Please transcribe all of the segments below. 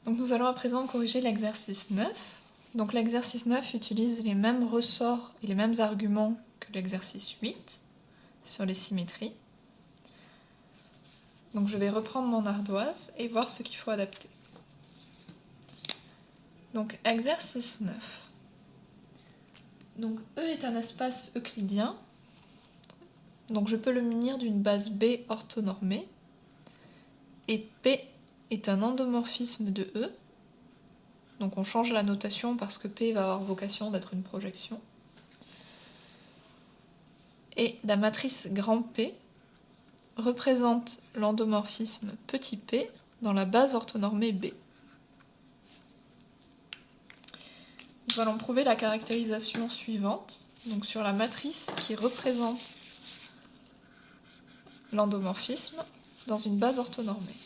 Donc nous allons à présent corriger l'exercice 9. Donc l'exercice 9 utilise les mêmes ressorts et les mêmes arguments que l'exercice 8 sur les symétries. Donc je vais reprendre mon ardoise et voir ce qu'il faut adapter. Donc exercice 9. Donc E est un espace euclidien. Donc je peux le munir d'une base B orthonormée. Et P est un endomorphisme de E. Donc on change la notation parce que P va avoir vocation d'être une projection. Et la matrice grand P représente l'endomorphisme petit p dans la base orthonormée B. Nous allons prouver la caractérisation suivante, donc sur la matrice qui représente l'endomorphisme dans une base orthonormée.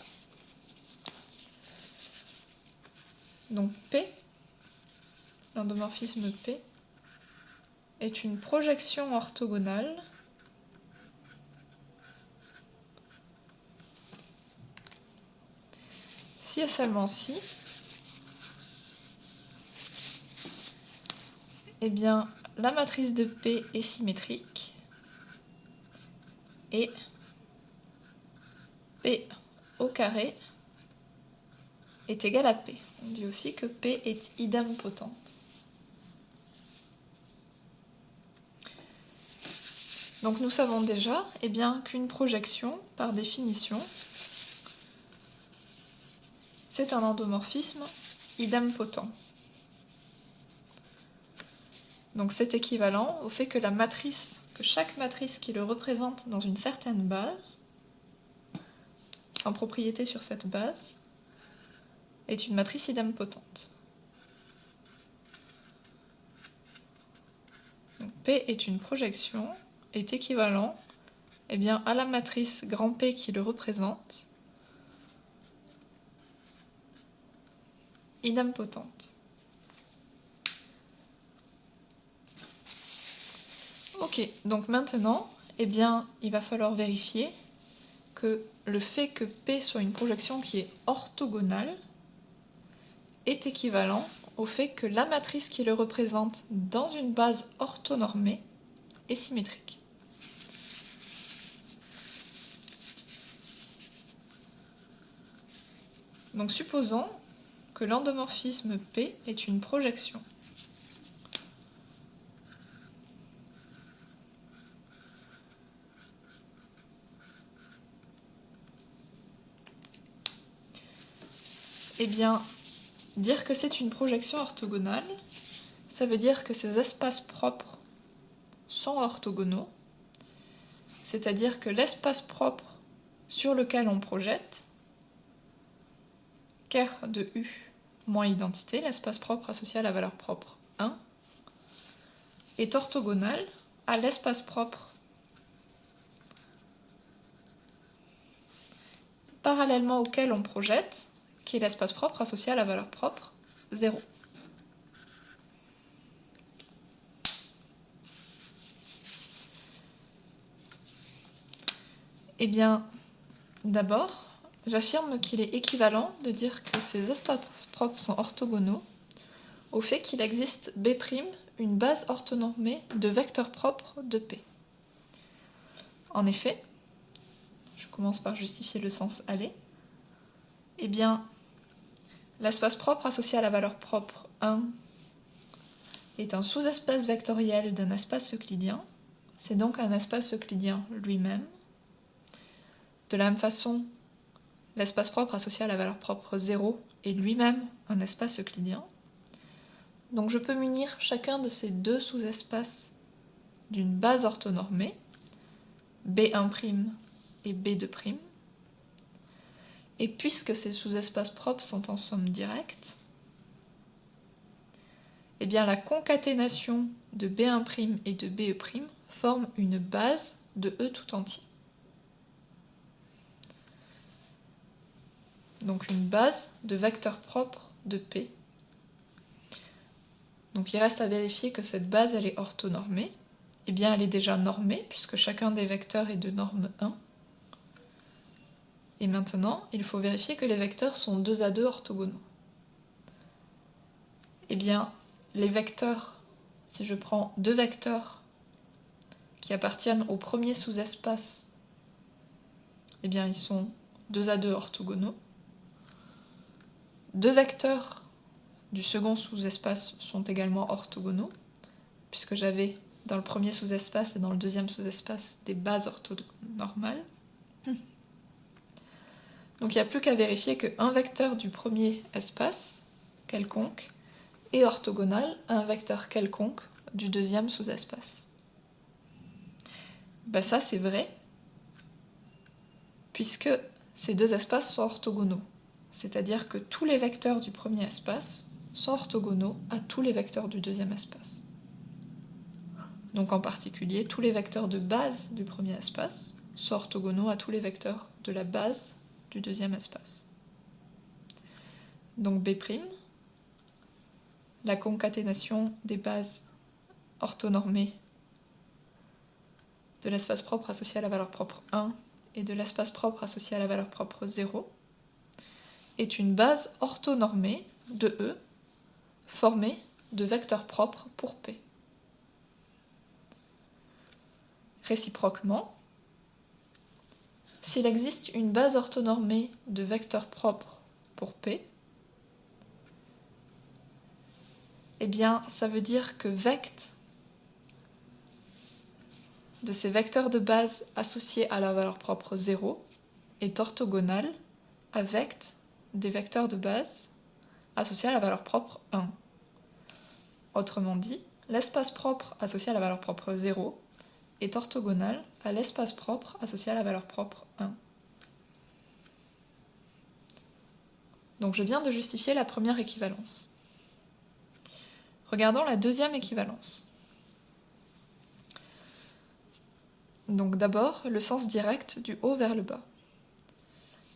Donc P, l'endomorphisme P, est une projection orthogonale si et seulement si, eh bien, la matrice de P est symétrique et P au carré est égal à P. On dit aussi que P est idempotente. Donc nous savons déjà qu'une projection, par définition, c'est un endomorphisme idempotent. Donc c'est équivalent au fait que chaque matrice qui le représente dans une certaine base, sans propriété sur cette base, est une matrice idempotente. Donc P est une projection, est équivalent à la matrice grand P qui le représente, idempotente. Ok, donc maintenant, il va falloir vérifier que le fait que P soit une projection qui est orthogonale est équivalent au fait que la matrice qui le représente dans une base orthonormée est symétrique. Donc supposons que l'endomorphisme P est une projection. Dire que c'est une projection orthogonale, ça veut dire que ces espaces propres sont orthogonaux, c'est-à-dire que l'espace propre sur lequel on projette, ker de U moins identité, l'espace propre associé à la valeur propre 1, est orthogonal à l'espace propre parallèlement auquel on projette, qui est l'espace propre associé à la valeur propre 0. D'abord, j'affirme qu'il est équivalent de dire que ces espaces propres sont orthogonaux au fait qu'il existe B', une base orthonormée de vecteurs propres de P. En effet, je commence par justifier le sens aller, l'espace propre associé à la valeur propre 1 est un sous-espace vectoriel d'un espace euclidien, c'est donc un espace euclidien lui-même. De la même façon, l'espace propre associé à la valeur propre 0 est lui-même un espace euclidien. Donc je peux munir chacun de ces deux sous-espaces d'une base orthonormée, B1' et B2'. Et puisque ces sous-espaces propres sont en somme directe, la concaténation de B1' et de BE' forme une base de E tout entier. Donc une base de vecteurs propres de P. Donc il reste à vérifier que cette base elle est orthonormée. Elle est déjà normée puisque chacun des vecteurs est de norme 1. Et maintenant, il faut vérifier que les vecteurs sont 2 à 2 orthogonaux. eh bien, les vecteurs, si je prends deux vecteurs qui appartiennent au premier sous-espace, eh bien, ils sont 2 à 2 orthogonaux. Deux vecteurs du second sous-espace sont également orthogonaux, puisque j'avais dans le premier sous-espace et dans le deuxième sous-espace des bases orthonormales. Donc il n'y a plus qu'à vérifier qu'un vecteur du premier espace, quelconque, est orthogonal à un vecteur quelconque du deuxième sous-espace. Ben ça c'est vrai, puisque ces deux espaces sont orthogonaux. C'est-à-dire que tous les vecteurs du premier espace sont orthogonaux à tous les vecteurs du deuxième espace. Donc en particulier, tous les vecteurs de base du premier espace sont orthogonaux à tous les vecteurs de la base du deuxième espace. Donc B', la concaténation des bases orthonormées de l'espace propre associé à la valeur propre 1 et de l'espace propre associé à la valeur propre 0, est une base orthonormée de E formée de vecteurs propres pour P. Réciproquement, s'il existe une base orthonormée de vecteurs propres pour P, eh bien, ça veut dire que vect de ces vecteurs de base associés à la valeur propre 0 est orthogonal à vect des vecteurs de base associés à la valeur propre 1. Autrement dit, l'espace propre associé à la valeur propre 0 est orthogonal à l'espace propre associé à la valeur propre 1. Donc je viens de justifier la première équivalence. Regardons la deuxième équivalence. Donc d'abord, le sens direct du haut vers le bas.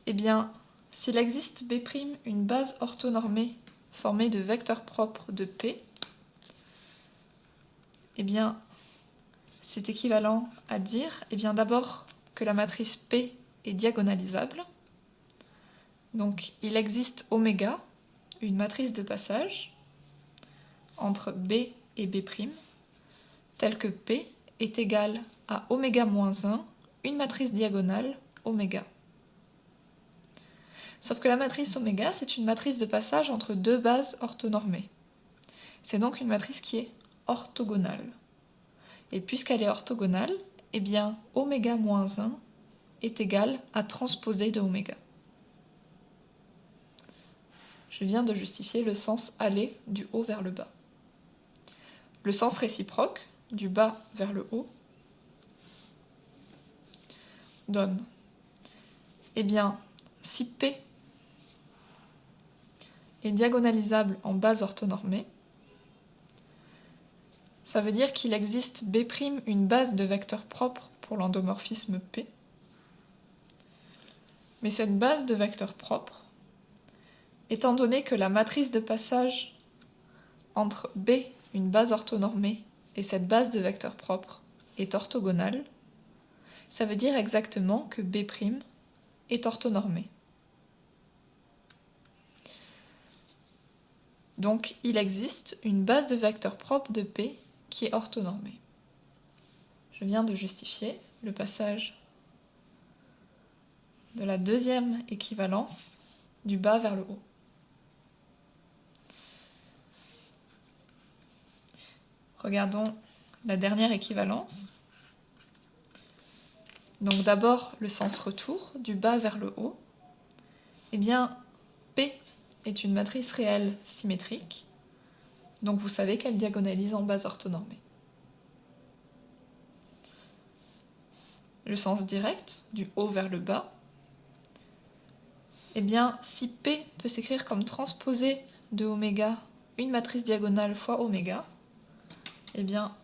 Eh bien, s'il existe B', une base orthonormée formée de vecteurs propres de P, eh bien, c'est équivalent à dire, eh bien d'abord que la matrice P est diagonalisable. Donc il existe oméga, une matrice de passage, entre B et B', telle que P est égale à oméga moins 1, une matrice diagonale oméga. Sauf que la matrice oméga, c'est une matrice de passage entre deux bases orthonormées. C'est donc une matrice qui est orthogonale. Et puisqu'elle est orthogonale, eh bien oméga moins 1 est égal à transposé de oméga. Je viens de justifier le sens aller du haut vers le bas. Le sens réciproque, du bas vers le haut, donne, eh bien, si P est diagonalisable en base orthonormée, ça veut dire qu'il existe B', une base de vecteurs propres pour l'endomorphisme P. Mais cette base de vecteurs propres, étant donné que la matrice de passage entre B, une base orthonormée, et cette base de vecteurs propres est orthogonale, ça veut dire exactement que B' est orthonormée. Donc il existe une base de vecteurs propres de P qui est orthonormée. Je viens de justifier le passage de la deuxième équivalence du bas vers le haut. Regardons la dernière équivalence. Donc d'abord le sens retour, du bas vers le haut. Eh bien, P est une matrice réelle symétrique, donc vous savez qu'elle diagonalise en base orthonormée. Le sens direct, du haut vers le bas. Eh bien, si P peut s'écrire comme transposé de oméga, une matrice diagonale fois oméga, eh bien,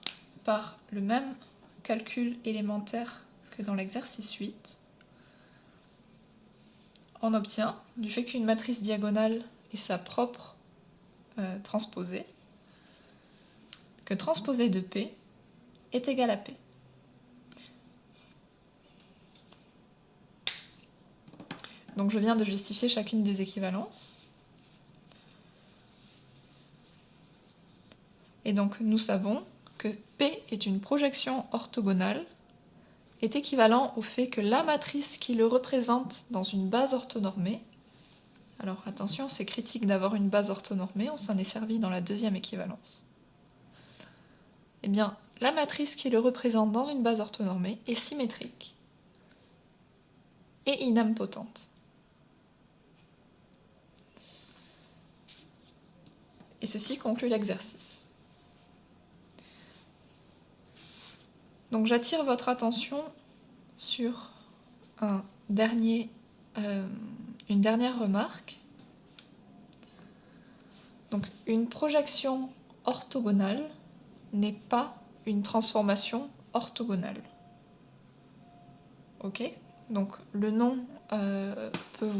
par le même calcul élémentaire que dans l'exercice 8, on obtient, du fait qu'une matrice diagonale est sa propre transposée, que transposé de P est égal à P. Donc je viens de justifier chacune des équivalences. Et donc nous savons que P est une projection orthogonale est équivalent au fait que la matrice qui le représente dans une base orthonormée, alors attention, c'est critique d'avoir une base orthonormée, on s'en est servi dans la deuxième équivalence. Eh bien, la matrice qui le représente dans une base orthonormée est symétrique et idempotente. Et ceci conclut l'exercice. Donc j'attire votre attention sur une dernière remarque. Donc une projection orthogonale n'est pas une transformation orthogonale. Ok ? Donc le nom peut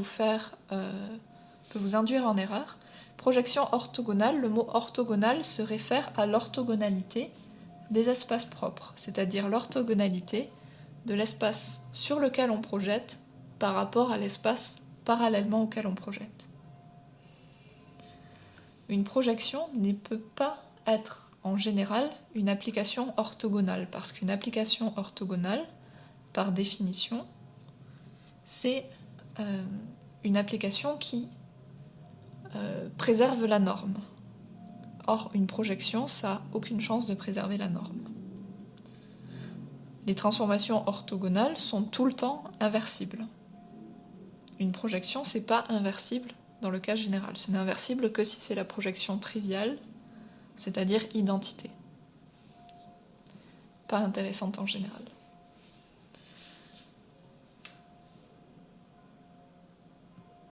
vous induire en erreur. Projection orthogonale, le mot orthogonale se réfère à l'orthogonalité des espaces propres, c'est-à-dire l'orthogonalité de l'espace sur lequel on projette par rapport à l'espace parallèlement auquel on projette. Une projection ne peut pas être en général une application orthogonale, parce qu'une application orthogonale, par définition, c'est une application qui préserve la norme. Or, une projection, ça n'a aucune chance de préserver la norme. Les transformations orthogonales sont tout le temps inversibles. Une projection, c'est pas inversible dans le cas général. Ce n'est inversible que si c'est la projection triviale, c'est-à-dire identité. Pas intéressante en général.